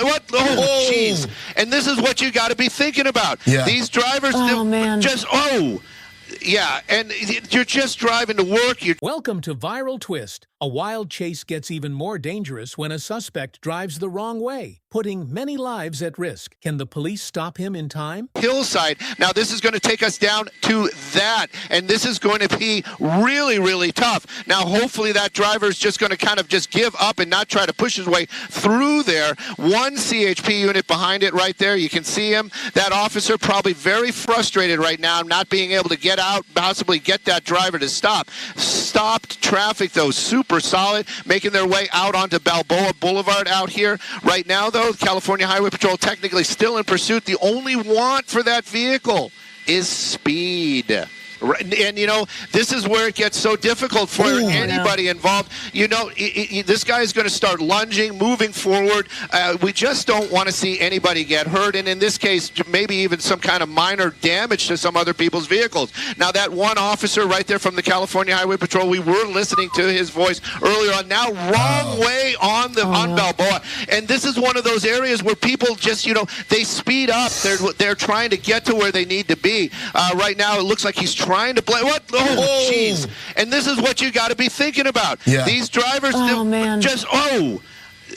What? Oh, jeez. And this is what you got to be thinking about. Yeah. These drivers yeah, and you're just driving to work. Welcome to Viral Twist. A wild chase gets even more dangerous when a suspect drives the wrong way, putting many lives at risk. Can the police stop him in time? Hillside. Now, this is going to take us down to that, and this is going to be really, really tough. Now, hopefully that driver is just going to kind of just give up and not try to push his way through there. One CHP unit behind it right there. You can see him. That officer probably very frustrated right now, not being able to get out, possibly get that driver to stop. Stopped traffic, though, super solid, making their way out onto Balboa Boulevard out here. Right now, though, California Highway Patrol technically still in pursuit. The only want for that vehicle is speed. And, you know, this is where it gets so difficult for anybody involved. You know, this guy is going to start lunging, moving forward. We just don't want to see anybody get hurt. And in this case, maybe even some kind of minor damage to some other people's vehicles. Now, that one officer right there from the California Highway Patrol, we were listening to his voice earlier on. Now, wrong way on Balboa. And this is one of those areas where people just, you know, they speed up. They're trying to get to where they need to be. Right now, it looks like he's trying to play. What? Oh, jeez. And this is what you got to be thinking about. Yeah. These drivers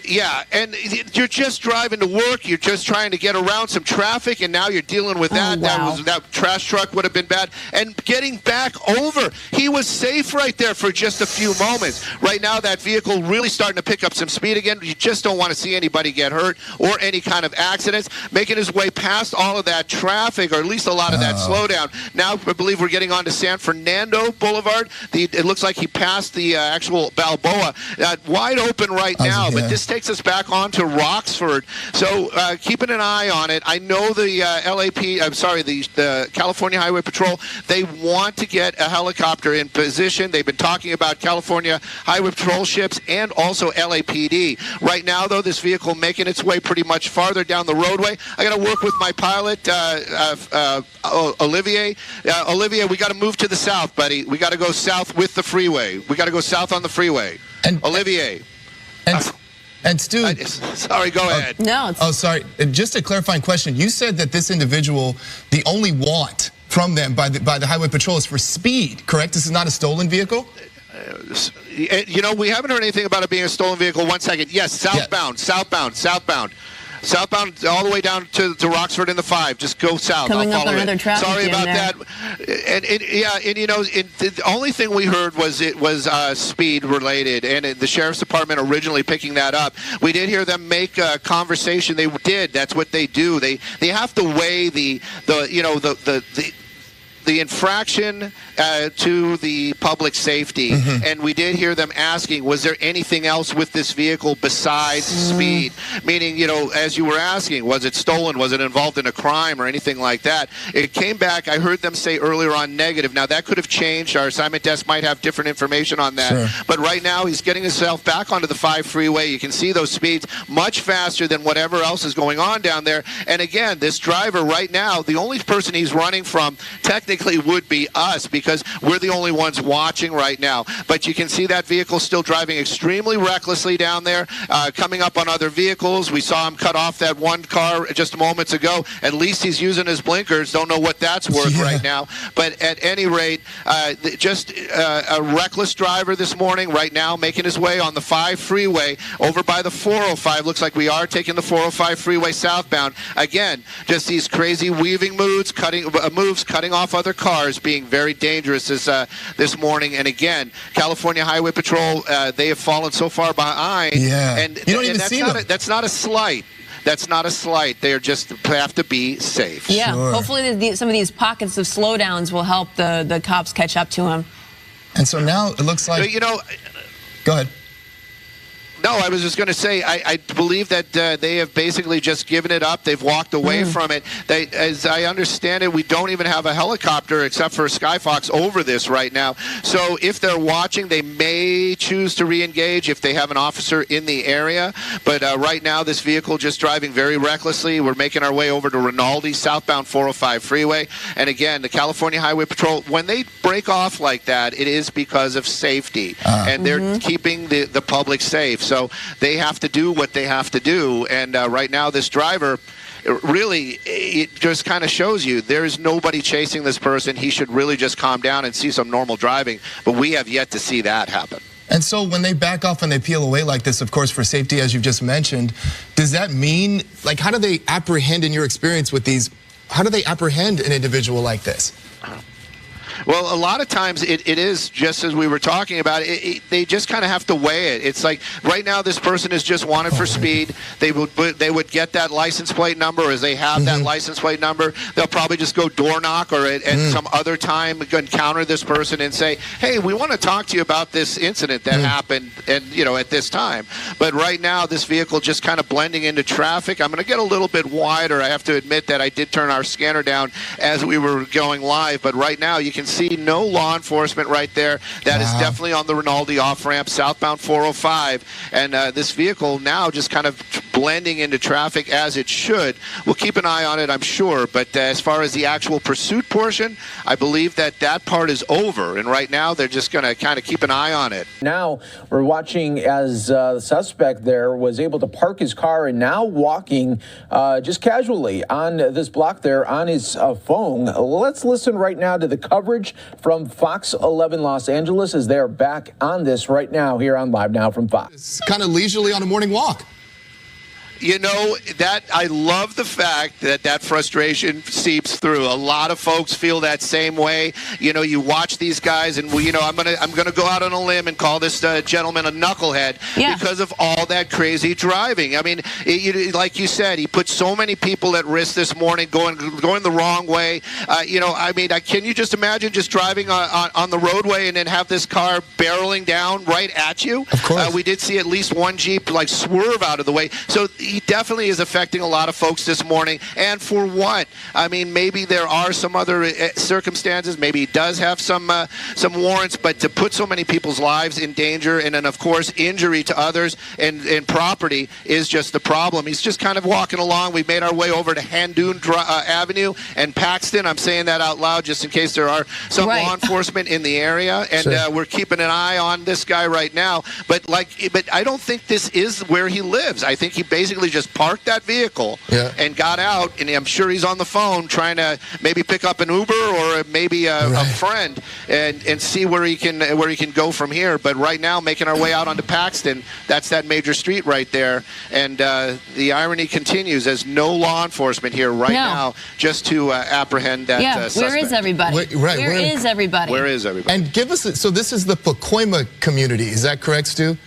yeah, and you're just driving to work. You're just trying to get around some traffic, and now you're dealing with that. That trash truck would have been bad. And getting back over, he was safe right there for just a few moments. Right now, that vehicle really starting to pick up some speed again. You just don't want to see anybody get hurt or any kind of accidents. Making his way past all of that traffic, or at least a lot of that slowdown. Now, I believe we're getting on to San Fernando Boulevard. It looks like he passed the actual Balboa. Wide open right now, but this takes us back on to Roxford. So keeping an eye on it. I know the the California Highway Patrol, they want to get a helicopter in position. They've been talking about California Highway Patrol ships and also LAPD. Right now, though, this vehicle making its way pretty much farther down the roadway. I got to work with my pilot, Olivier. Olivier, we got to move to the south, buddy. We got to go south with the freeway. We got to go south on the freeway. And Olivier. And Stu, sorry, go ahead. No. Sorry. Just a clarifying question. You said that this individual, the only want from them by the Highway Patrol is for speed, correct? This is not a stolen vehicle? You know, we haven't heard anything about it being a stolen vehicle. 1 second. Yes, southbound, southbound. Southbound all the way down to Roxford in the 5. Just go south. Coming I'll up follow another traffic Sorry about there. that. And you know, the only thing we heard was it was speed related, and the sheriff's department originally picking that up. We did hear them make a conversation. They did. That's what they do. They have to weigh the infraction to the public safety, and we did hear them asking, was there anything else with this vehicle besides speed? Meaning, you know, as you were asking, was it stolen? Was it involved in a crime or anything like that? It came back, I heard them say earlier on negative. Now, that could have changed. Our assignment desk might have different information on that. Sure. But right now, he's getting himself back onto the 5 freeway. You can see those speeds much faster than whatever else is going on down there. And again, this driver right now, the only person he's running from technically would be us, because we're the only ones watching right now. But you can see that vehicle still driving extremely recklessly down there, coming up on other vehicles. We saw him cut off that one car just moments ago. At least he's using his blinkers. Don't know what that's worth right now. But at any rate, just a reckless driver this morning right now, making his way on the 5 freeway over by the 405. Looks like we are taking the 405 freeway southbound. Again, just these crazy weaving moves, cutting off other cars, being very dangerous this morning. And again, California Highway Patrol, they have fallen so far behind. Yeah. And you don't even see them. That's not a slight. That's not a slight. They just have to be safe. Yeah. Sure. Hopefully some of these pockets of slowdowns will help the cops catch up to him. And so now it looks like... You know... Go ahead. No, I was just going to say, I believe that they have basically just given it up. They've walked away from it. As I understand it, we don't even have a helicopter except for Skyfox over this right now. So if they're watching, they may choose to re-engage if they have an officer in the area. But right now, this vehicle just driving very recklessly. We're making our way over to Rinaldi, southbound 405 freeway. And again, the California Highway Patrol, when they break off like that, it is because of safety. And they're keeping the public safe. So they have to do what they have to do. And right now, this driver, really, it just kind of shows you there's nobody chasing this person. He should really just calm down and see some normal driving. But we have yet to see that happen. And so when they back off and they peel away like this, of course, for safety, as you've just mentioned, does that mean, like, how do they apprehend, in your experience with these, how do they apprehend an individual like this? Well, a lot of times it is just as we were talking about. They just kind of have to weigh it. It's like right now this person is just wanted for speed. They would get that license plate number, or as they have that license plate number, they'll probably just go door knock or at some other time encounter this person and say, hey, we want to talk to you about this incident that happened and at this time. But right now this vehicle just kind of blending into traffic. I'm going to get a little bit wider. I have to admit that I did turn our scanner down as we were going live, but right now you can see no law enforcement right there. That is definitely on the Rinaldi off-ramp, southbound 405. And this vehicle now just kind of blending into traffic as it should. We'll keep an eye on it, I'm sure. But as far as the actual pursuit portion, I believe that part is over. And right now, they're just going to kind of keep an eye on it. Now we're watching as the suspect there was able to park his car and now walking just casually on this block there on his phone. Let's listen right now to the coverage from Fox 11 Los Angeles as they're back on this right now here on Live Now from Fox. It's kind of leisurely on a morning walk. That I love the fact that frustration seeps through. A lot of folks feel that same way. You watch these guys, and I'm gonna go out on a limb and call this gentleman a knucklehead because of all that crazy driving. I mean, like you said, he put so many people at risk this morning, going the wrong way. Can you just imagine just driving on the roadway and then have this car barreling down right at you? Of course. We did see at least one Jeep swerve out of the way. So he definitely is affecting a lot of folks this morning. And for what? I mean, maybe there are some other circumstances. Maybe he does have some warrants, but to put so many people's lives in danger and then, of course, injury to others and property is just the problem. He's just kind of walking along. We've made our way over to Handoon Avenue and Paxton. I'm saying that out loud just in case there are some law enforcement in the area. And we're keeping an eye on this guy right now. But I don't think this is where he lives. I think he basically just parked that vehicle and got out, and I'm sure he's on the phone trying to maybe pick up an Uber or maybe a friend and see where he can go from here. But right now, making our way out onto Paxton, that's that major street right there. And the irony continues as no law enforcement here right now just to apprehend that suspect. Where is everybody? Where is everybody? Where is everybody? And give us, so this is the Pacoima community, is that correct, Stu?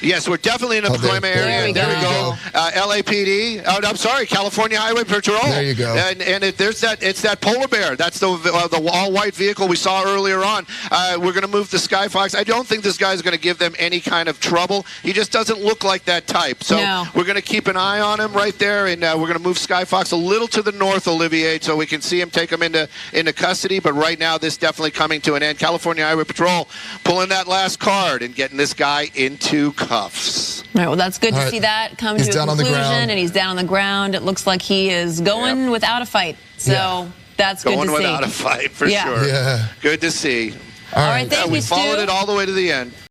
Yes, we're definitely in the Pacoima area. There we go. LAPD. Oh, I'm sorry, California Highway Patrol. There you go. And it's that Polar Bear. That's the all-white vehicle we saw earlier on. We're going to move the Skyfox. I don't think this guy's going to give them any kind of trouble. He just doesn't look like that type. So we're going to keep an eye on him right there, and we're going to move Skyfox a little to the north, Olivier, so we can see him, take him into custody. But right now, this definitely coming to an end. California Highway Patrol pulling that last card and getting this guy into cuffs. All right, well, that's good to see that come to a conclusion, and he's down on the ground. It looks like he is going without a fight. So that's good to see. Going without a fight, for sure. Yeah. Good to see. All right, thank you, we Stu. followed it all the way to the end.